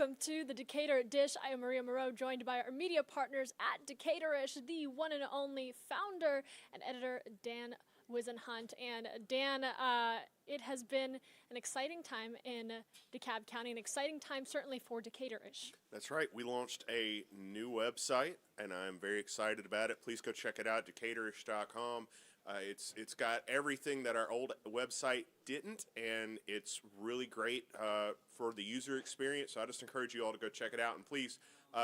Welcome to the Decatur Dish. I am Maria Moreau, joined by our media partners at Decatur-ish, the one and only founder and editor, Dan Wisenhunt. And Dan, it has been an exciting time in DeKalb County, an exciting time certainly for Decatur-ish. That's right. We launched a new website, and I'm very excited about it. Please go check it out, decatorish.com. It's got everything that our old website didn't, and it's really great for the user experience. So I just encourage you all to go check it out, and please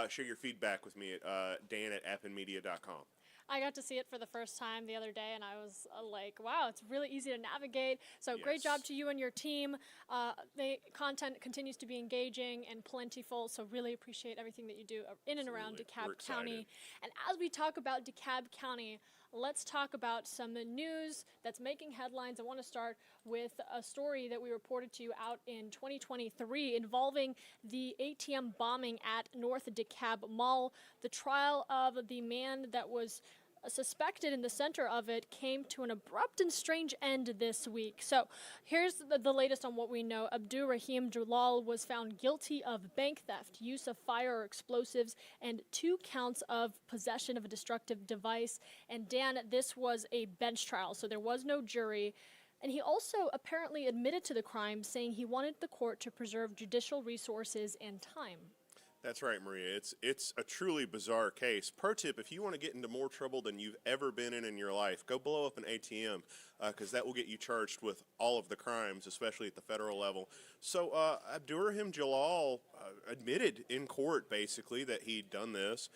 share your feedback with me at dan@appinmedia.com. I got to see it for the first time the other day, and I was like, wow, it's really easy to navigate. So Yes. Great job to you and your team. The content continues to be engaging and plentiful, so really appreciate everything that you do in and around Absolutely. DeKalb County. And as we talk about DeKalb County, let's talk about some news that's making headlines. I want to start with a story that we reported to you out in 2023 involving the ATM bombing at North DeKalb Mall. The trial of the man that was suspected in the center of it came to an abrupt and strange end this week. So here's the latest on what we know. Abdurrahim Jalal was found guilty of bank theft, use of fire or explosives, and 2 counts of possession of a destructive device. And Dan, this was a bench trial, so there was no jury. And he also apparently admitted to the crime, saying he wanted the court to preserve judicial resources and time. That's right, Maria. It's a truly bizarre case. Pro tip, if you want to get into more trouble than you've ever been in your life, go blow up an ATM, because that will get you charged with all of the crimes, especially at the federal level. So Abdurrahim Jalal admitted in court, basically, that he'd done this,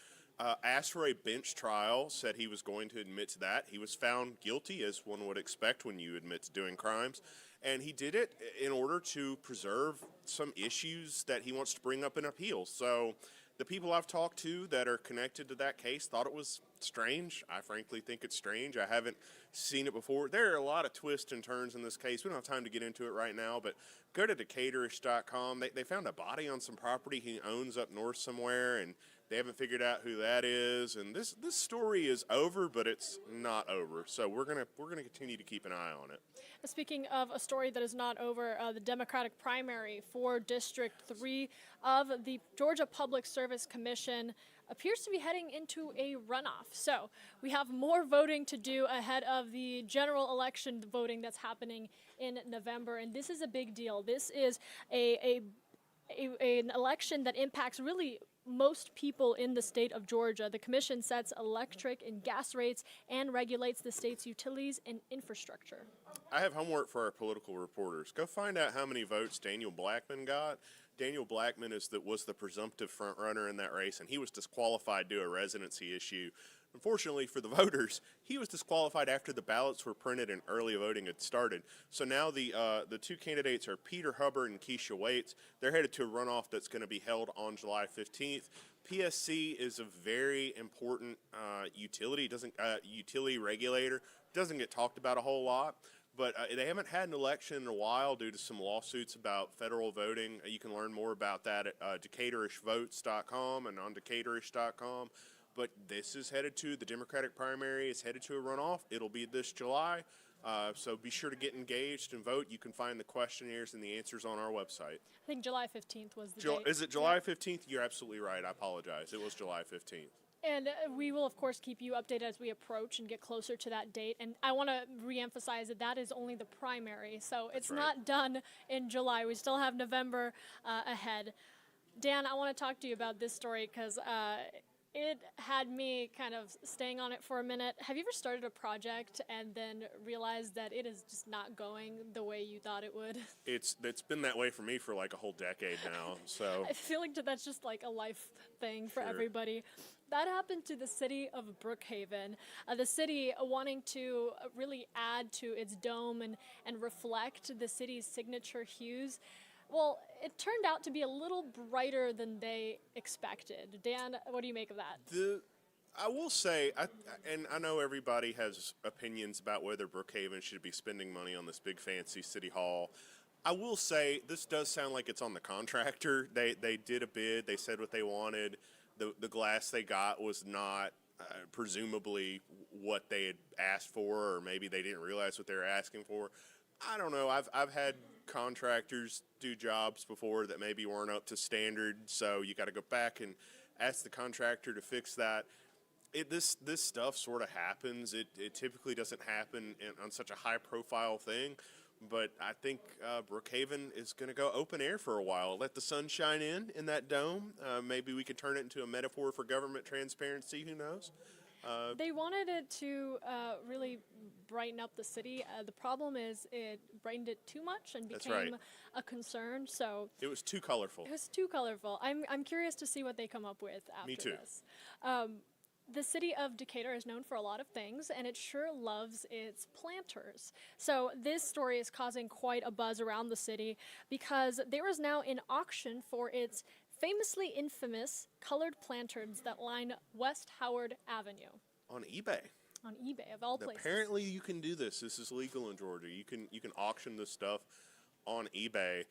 asked for a bench trial, said he was going to admit to that. He was found guilty, as one would expect when you admit to doing crimes. And he did it in order to preserve some issues that he wants to bring up in appeals. So the people I've talked to that are connected to that case thought it was strange. I frankly think it's strange. I haven't seen it before. There are a lot of twists and turns in this case. We don't have time to get into it right now, but go to decatorish.com. They found a body on some property he owns up north somewhere, and they haven't figured out who that is. And this story is over, but it's not over. So we're gonna continue to keep an eye on it. Speaking of a story that is not over, the Democratic primary for District 3 of the Georgia Public Service Commission appears to be heading into a runoff. So we have more voting to do ahead of the general election voting that's happening in November, and this is a big deal. This is an election that impacts really most people in the state of Georgia. The commission sets electric and gas rates and regulates the state's utilities and infrastructure. I have homework for our political reporters. Go find out how many votes Daniel Blackman got. Daniel Blackman was the presumptive front runner in that race, and he was disqualified due to a residency issue. Unfortunately for the voters, he was disqualified after the ballots were printed and early voting had started. So now the 2 candidates are Peter Hubbard and Keisha Waits. They're headed to a runoff that's going to be held on July 15th. PSC is a very important utility regulator. Doesn't get talked about a whole lot. But they haven't had an election in a while due to some lawsuits about federal voting. You can learn more about that at decatorishvotes.com and on decatorish.com. But this is headed to the Democratic primary. It's headed to a runoff. It'll be this July. So be sure to get engaged and vote. You can find the questionnaires and the answers on our website. I think July 15th was the date. Is it July 15th? You're absolutely right. I apologize. It was July 15th. And we will, of course, keep you updated as we approach and get closer to that date. And I want to reemphasize that that is only the primary. So it's not done in July. We still have November ahead. Dan, I want to talk to you about this story because it had me kind of staying on it for a minute. Have you ever started a project and then realized that it is just not going the way you thought it would? It's been that way for me for like a whole decade now. So I feel like that's just like a life thing for everybody. That happened to the city of Brookhaven. The city wanting to really add to its dome and reflect the city's signature hues. Well, it turned out to be a little brighter than they expected. Dan, what do you make of that? I will say, and I know everybody has opinions about whether Brookhaven should be spending money on this big fancy city hall. I will say this does sound like it's on the contractor. They did a bid. They said what they wanted. The glass they got was not presumably what they had asked for, or maybe they didn't realize what they were asking for. I don't know. I've had contractors do jobs before that maybe weren't up to standard, so you got to go back and ask the contractor to fix that. This stuff sort of happens. It typically doesn't happen on such a high profile thing, but I think Brookhaven is going to go open air for a while. Let the sun shine in that dome. Maybe we could turn it into a metaphor for government transparency. Who knows? They wanted it to really brighten up the city. The problem is it brightened it too much and That's became right. a concern. So It was too colorful. it was too colorful. I'm curious to see what they come up with after Me too. this. The city of Decatur is known for a lot of things, and it sure loves its planters. So this story is causing quite a buzz around the city because there is now an auction for its famously infamous colored plantards that line West Howard Avenue On eBay. on eBay, of all places. Apparently, you can do this. This is legal in Georgia. You can auction this stuff on eBay.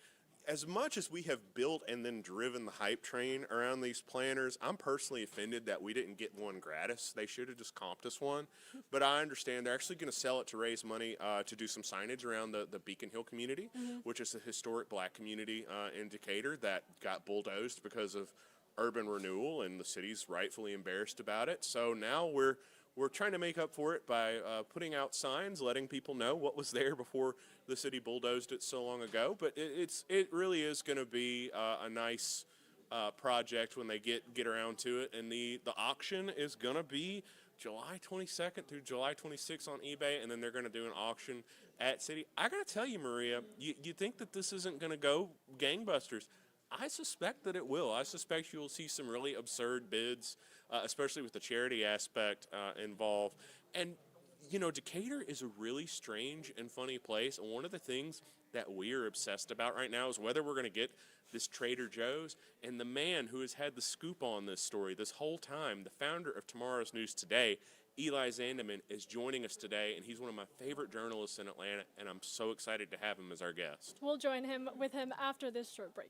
As much as we have built and then driven the hype train around these planters, I'm personally offended that we didn't get one gratis. They should have just comped us one. But I understand they're actually going to sell it to raise money to do some signage around the Beacon Hill community, which is a historic black community in Decatur that got bulldozed because of urban renewal, and the city's rightfully embarrassed about it. So now we're trying to make up for it by putting out signs, letting people know what was there before the city bulldozed it so long ago. But it really is going to be a nice project when they get around to it. And the auction is going to be July 22nd through July 26th on eBay, and then they're going to do an auction at City. I got to tell you, Maria, you think that this isn't going to go gangbusters. I suspect that it will. I suspect you will see some really absurd bids, especially with the charity aspect involved. And, you know, Decatur is a really strange and funny place. And one of the things that we are obsessed about right now is whether we're going to get this Trader Joe's. And the man who has had the scoop on this story this whole time, the founder of Tomorrow's News Today, Eli Zandeman, is joining us today. And he's one of my favorite journalists in Atlanta. And I'm so excited to have him as our guest. We'll join him with him after this short break.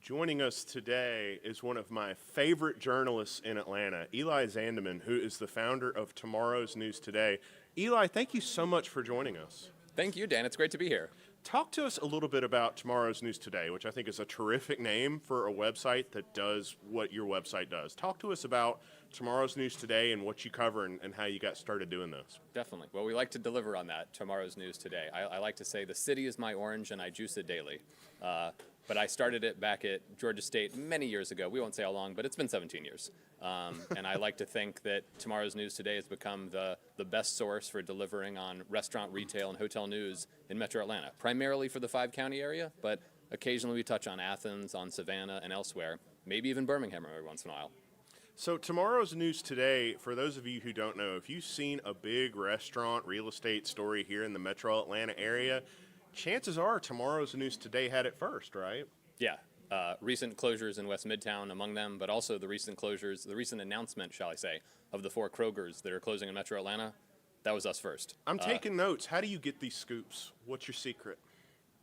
Joining us today is one of my favorite journalists in Atlanta, Eli Zandeman, who is the founder of Tomorrow's News Today. Eli, thank you so much for joining us. Thank you, Dan. It's great to be here. Talk to us a little bit about Tomorrow's News Today, which I think is a terrific name for a website that does what your website does. Talk to us about Tomorrow's News Today and what you cover and how you got started doing this. Definitely. Well, we like to deliver on that, Tomorrow's News Today. I like to say the city is my orange and I juice it daily. But I started it back at Georgia State many years ago. We won't say how long, but it's been 17 years. And I like to think that Tomorrow's News Today has become the best source for delivering on restaurant, retail, and hotel news in Metro Atlanta, primarily for the 5-county area, but occasionally we touch on Athens, on Savannah, and elsewhere, maybe even Birmingham every once in a while. So Tomorrow's News Today, for those of you who don't know, if you've seen a big restaurant real estate story here in the Metro Atlanta area, chances are Tomorrow's News Today had it first, right? Yeah. Recent closures in West Midtown among them, but also the recent closures, the recent announcement, shall I say, of the 4 Krogers that are closing in Metro Atlanta. That was us first. I'm taking notes. How do you get these scoops? What's your secret?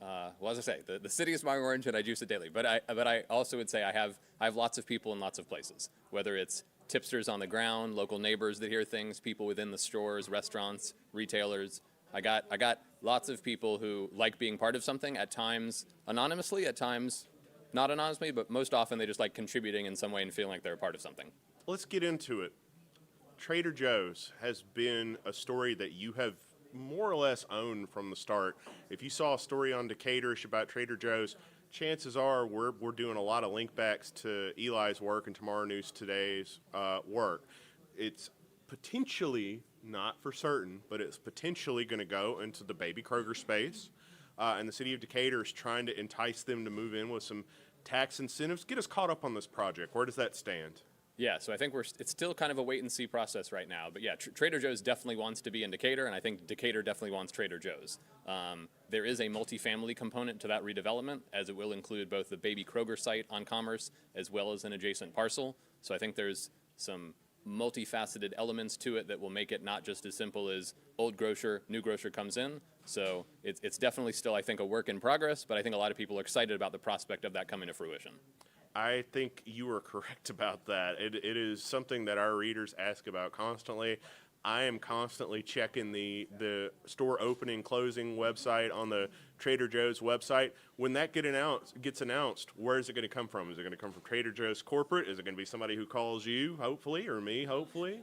Well, as I say, the city is my orange and I juice it daily. But I also would say I have lots of people in lots of places, whether it's tipsters on the ground, local neighbors that hear things, people within the stores, restaurants, retailers. I got lots of people who like being part of something, at times anonymously, at times not anonymously, but most often they just like contributing in some way and feeling like they're a part of something. Let's get into it. Trader Joe's has been a story that you have more or less owned from the start. If you saw a story on Decatur-ish about Trader Joe's, chances are we're doing a lot of link backs to Eli's work and Tomorrow News Today's work. It's potentially, not for certain, but it's potentially going to go into the baby Kroger space. And the city of Decatur is trying to entice them to move in with some tax incentives. Get us caught up on this project. Where does that stand? Yeah, so I think it's still kind of a wait and see process right now. But yeah, Trader Joe's definitely wants to be in Decatur, and I think Decatur definitely wants Trader Joe's. There is a multifamily component to that redevelopment, as it will include both the Baby Kroger site on Commerce as well as an adjacent parcel. So I think there's some multifaceted elements to it that will make it not just as simple as old grocer, new grocer comes in. So it's definitely still, I think, a work in progress, but I think a lot of people are excited about the prospect of that coming to fruition. I think you are correct about that. It is something that our readers ask about constantly. I am constantly checking the store opening, closing website on the Trader Joe's website. When that gets announced, where is it going to come from? Is it going to come from Trader Joe's corporate? Is it going to be somebody who calls you, hopefully, or me, hopefully?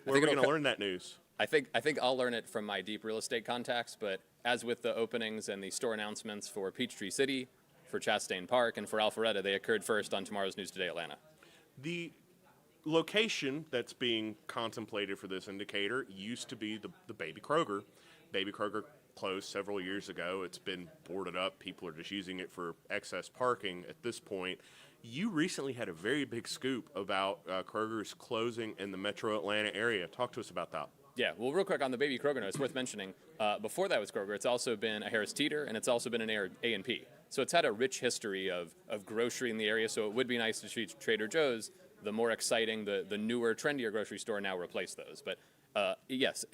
Where are we going to learn that news? I think I'll learn it from my deep real estate contacts, but as with the openings and the store announcements for Peachtree City, for Chastain Park, and for Alpharetta, they occurred first on Tomorrow's News Today Atlanta. The location that's being contemplated for this indicator used to be the Baby Kroger. Baby Kroger closed several years ago. It's been boarded up. People are just using it for excess parking at this point. You recently had a very big scoop about Kroger's closing in the metro Atlanta area. Talk to us about that. Yeah, well, real quick on the Baby Kroger note, it's worth mentioning, before that was Kroger, it's also been a Harris Teeter, and it's also been an A&P. So it's had a rich history of grocery in the area, so it would be nice to see Trader Joe's, the more exciting, the newer, trendier grocery store, now replace those. But yes,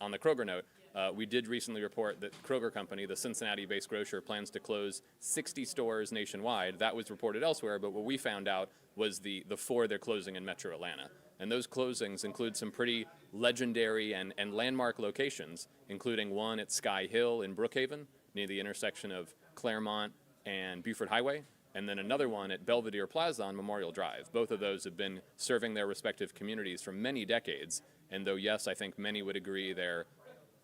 on the Kroger note, we did recently report that Kroger Company, the Cincinnati-based grocer, plans to close 60 stores nationwide. That was reported elsewhere, but what we found out was the 4 they're closing in metro Atlanta. And those closings include some pretty legendary and landmark locations, including one at Sky Hill in Brookhaven, near the intersection of Claremont and Buford Highway, and then another one at Belvedere Plaza on Memorial Drive. Both of those have been serving their respective communities for many decades, and though, yes, I think many would agree they're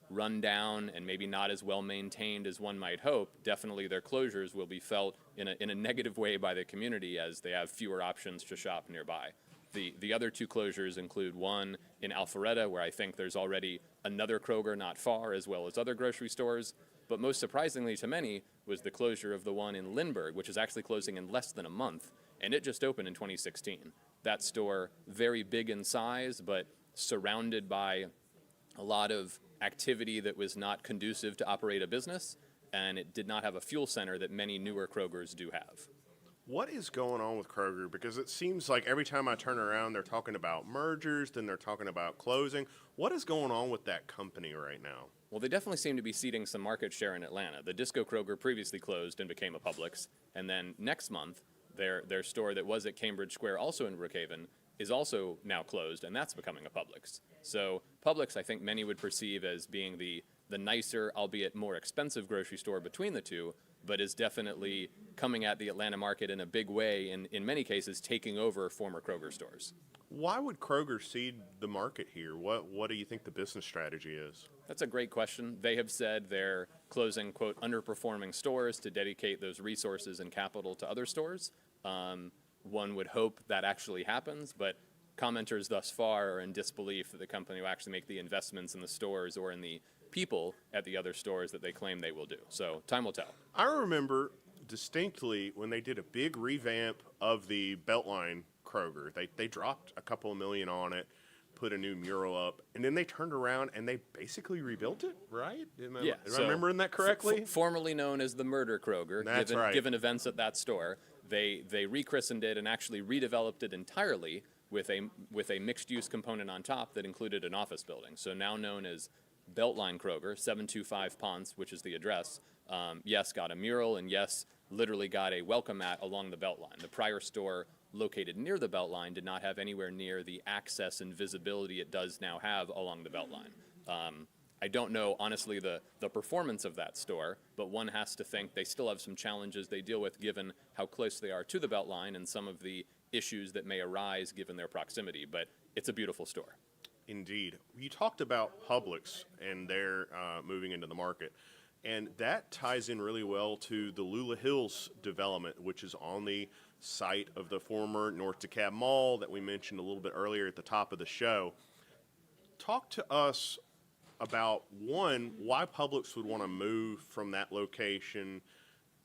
run down and maybe not as well maintained as one might hope, definitely their closures will be felt in a negative way by the community as they have fewer options to shop nearby. The other 2 closures include one in Alpharetta, where I think there's already another Kroger not far, as well as other grocery stores. But most surprisingly to many was the closure of the one in Lindbergh, which is actually closing in less than a month, and it just opened in 2016. That store, very big in size, but surrounded by a lot of activity that was not conducive to operate a business, and it did not have a fuel center that many newer Krogers do have. What is going on with Kroger? Because it seems like every time I turn around, they're talking about mergers, then they're talking about closing. What is going on with that company right now? Well, they definitely seem to be ceding some market share in Atlanta. The Disco Kroger previously closed and became a Publix, and then next month, their store that was at Cambridge Square, also in Brookhaven, is also now closed, and that's becoming a Publix. So Publix, I think many would perceive as being the nicer, albeit more expensive grocery store between the two, but is definitely coming at the Atlanta market in a big way, and in many cases taking over former Kroger stores. Why would Kroger cede the market here? What do you think the business strategy is? That's a great question. They have said they're closing, quote, underperforming stores to dedicate those resources and capital to other stores. One would hope that actually happens, but commenters thus far are in disbelief that the company will actually make the investments in the stores or in the people at the other stores that they claim they will do. So time will tell. I remember distinctly when they did a big revamp of the Beltline Kroger. They dropped a couple of million on it, put a new mural up, and then they turned around and they basically rebuilt it, right? Am I remembering that correctly? Formerly known as the Murder Kroger, given events at that store, they rechristened it and actually redeveloped it entirely with a mixed-use component on top that included an office building. So now known as Beltline Kroger, 725 Ponce, which is the address, yes, got a mural, and yes, literally got a welcome mat along the Beltline. The prior store located near the Beltline did not have anywhere near the access and visibility it does now have along the Beltline. I don't know, honestly, the performance of that store, but one has to think they still have some challenges they deal with given how close they are to the Beltline and some of the issues that may arise given their proximity, but it's a beautiful store. Indeed. You talked about Publix and their moving into the market, and that ties in really well to the Lula Hills development, which is on the site of the former North DeKalb Mall that we mentioned a little bit earlier at the top of the show. Talk to us about, one, why Publix would want to move from that location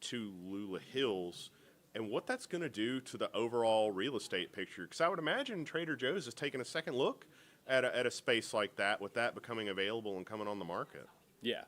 to Lula Hills, and what that's going to do to the overall real estate picture. Because I would imagine Trader Joe's is taking a second look at a space like that, with that becoming available and coming on the market. Yeah,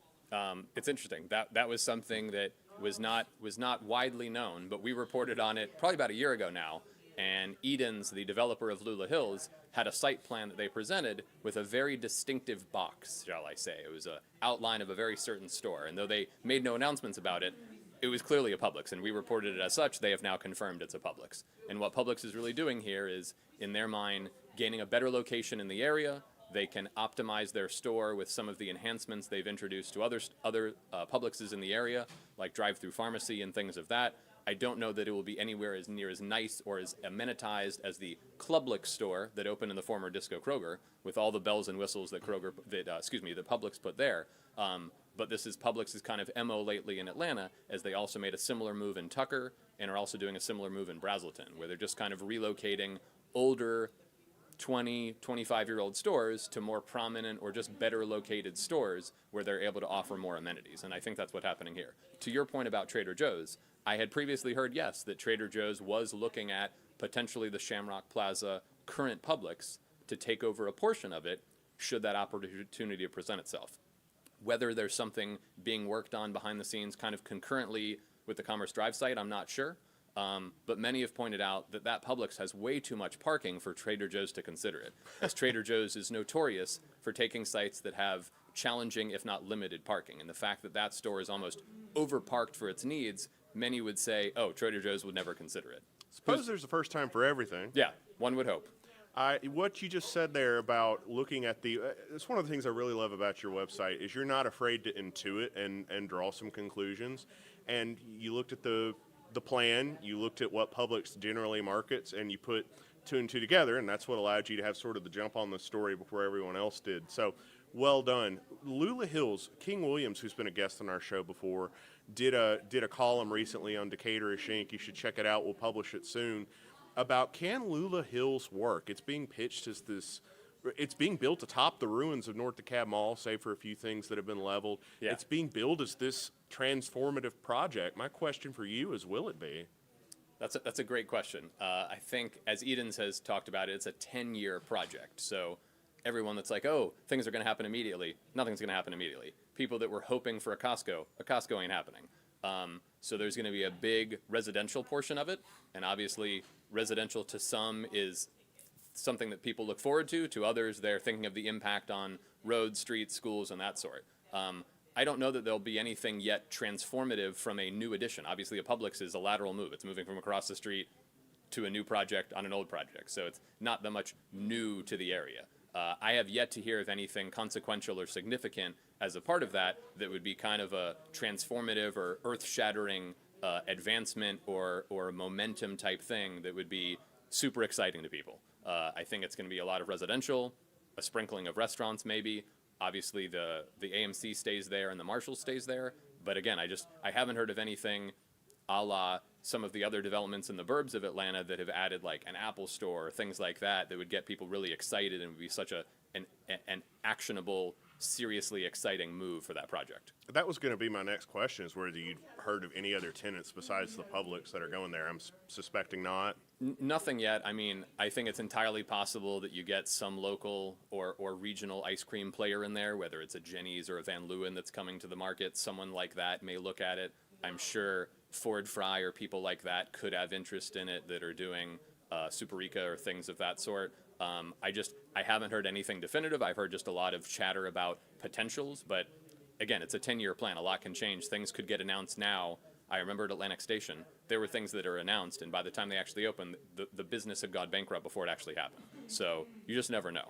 it's interesting. That was something that was not widely known, but we reported on it probably about a year ago now. And Edens, the developer of Lula Hills, had a site plan that they presented with a very distinctive box, shall I say. It was an outline of a very certain store. And though they made no announcements about it, it was clearly a Publix. And we reported it as such. They have now confirmed it's a Publix. And what Publix is really doing here is, in their mind, gaining a better location in the area. They can optimize their store with some of the enhancements they've introduced to other Publixes in the area, like drive-through pharmacy and things of that. I don't know that it will be anywhere as near as nice or as amenitized as the Publix store that opened in the former Disco Kroger, with all the bells and whistles that that Publix put there. But this is Publix's kind of MO lately in Atlanta, as they also made a similar move in Tucker and are also doing a similar move in Brazelton, where they're just kind of relocating older 20, 25-year-old stores to more prominent or just better located stores where they're able to offer more amenities. And I think that's what's happening here. To your point about Trader Joe's, I had previously heard, yes, that Trader Joe's was looking at potentially the Shamrock Plaza current Publix to take over a portion of it, should that opportunity present itself. Whether there's something being worked on behind the scenes kind of concurrently with the Commerce Drive site, I'm not sure. But many have pointed out that Publix has way too much parking for Trader Joe's to consider it, as Trader Joe's is notorious for taking sites that have challenging, if not limited, parking. And the fact that store is almost overparked for its needs, many would say, oh, Trader Joe's would never consider it. Suppose there's a first time for everything. Yeah, one would hope. What you just said there about looking at it's one of the things I really love about your website is you're not afraid to intuit and draw some conclusions. And you looked at the plan, you looked at what Publix generally markets, and you put two and two together, and that's what allowed you to have sort of the jump on the story before everyone else did. So, well done. Lula Hills, King Williams, who's been a guest on our show before, did a column recently on Decatur Dish. You should check it out. We'll publish it soon. About, can Lula Hills work? It's being pitched as this. It's being built atop the ruins of North DeKalb Mall, save for a few things that have been leveled. Yeah. It's being billed as this transformative project. My question for you is, will it be? That's a great question. I think, as Edens has talked about it, it's a 10-year project. So everyone that's like, oh, things are going to happen immediately, nothing's going to happen immediately. People that were hoping for a Costco ain't happening. So there's going to be a big residential portion of it, and obviously residential to some is something that people look forward to others, they're thinking of the impact on roads, streets, schools, and that sort. I don't know that there'll be anything yet transformative from a new addition. Obviously, a Publix is a lateral move. It's moving from across the street to a new project on an old project, so it's not that much new to the area. I have yet to hear of anything consequential or significant as a part of that would be kind of a transformative or earth-shattering advancement or momentum type thing that would be super exciting to people. I think it's going to be a lot of residential, a sprinkling of restaurants maybe. Obviously, the AMC stays there and the Marshall stays there. But again, I haven't heard of anything a la some of the other developments in the burbs of Atlanta that have added like an Apple store or things like that would get people really excited and would be such an actionable, seriously exciting move for that project. That was going to be my next question, is whether you'd heard of any other tenants besides the Publix that are going there. I'm suspecting not. Nothing yet. I mean, I think it's entirely possible that you get some local or regional ice cream player in there, whether it's a Jenny's or a Van Leeuwen that's coming to the market. Someone like that may look at it. I'm sure Ford Fry or people like that could have interest in it that are doing Superica or things of that sort. I haven't heard anything definitive. I've heard just a lot of chatter about potentials, but again, it's a 10-year plan. A lot can change. Things could get announced now. I remember at Atlantic Station, there were things that are announced, and by the time they actually opened, the business had gone bankrupt before it actually happened. So you just never know.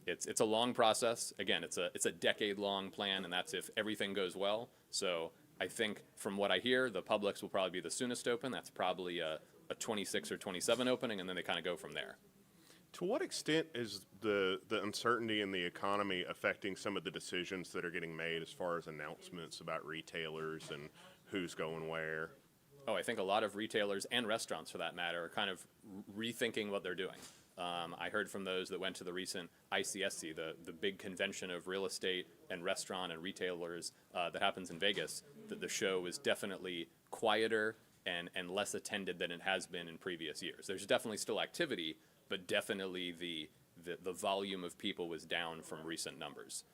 It's a long process. Again, it's a decade-long plan, and that's if everything goes well. So I think from what I hear, the Publix will probably be the soonest open. That's probably a 26 or 27 opening, and then they kind of go from there. To what extent is the uncertainty in the economy affecting some of the decisions that are getting made as far as announcements about retailers and who's going where? Oh, I think a lot of retailers and restaurants, for that matter, are kind of rethinking what they're doing. I heard from those that went to the recent ICSC, the big convention of real estate and restaurant and retailers that happens in Vegas, that the show was definitely quieter and less attended than it has been in previous years. There's definitely still activity, but definitely the volume of people was down from recent numbers.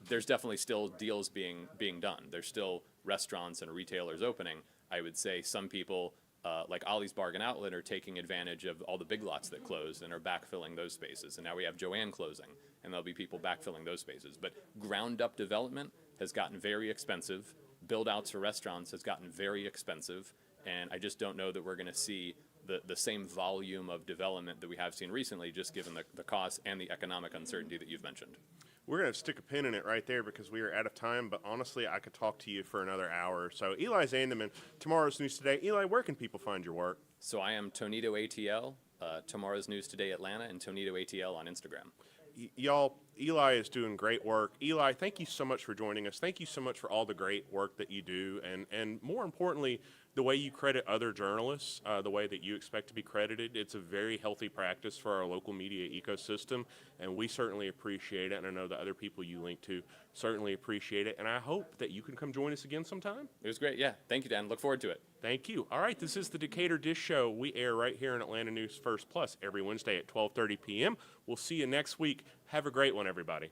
There's definitely still deals being done. There's still restaurants and retailers opening. I would say some people, like Ollie's Bargain Outlet, are taking advantage of all the Big Lots that closed and are backfilling those spaces. And now we have Joann closing, and there'll be people backfilling those spaces. But ground-up development has gotten very expensive. Build-outs for restaurants has gotten very expensive. And I just don't know that we're going to see the same volume of development that we have seen recently, just given the cost and the economic uncertainty that you've mentioned. We're going to stick a pin in it right there because we are out of time, but honestly, I could talk to you for another hour. So Eli Zandeman, Tomorrow's News Today. Eli, where can people find your work? So I am Tonito ATL, Tomorrow's News Today Atlanta, and Tonito ATL on Instagram. Y'all, Eli is doing great work. Eli, thank you so much for joining us. Thank you so much for all the great work that you do, and more importantly, the way you credit other journalists, the way that you expect to be credited. It's a very healthy practice for our local media ecosystem, and we certainly appreciate it, and I know the other people you link to certainly appreciate it, and I hope that you can come join us again sometime. It was great, yeah. Thank you, Dan. Look forward to it. Thank you. All right, this is the Decatur Dish Show. We air right here in Atlanta News First Plus every Wednesday at 12:30 p.m. We'll see you next week. Have a great one, everybody.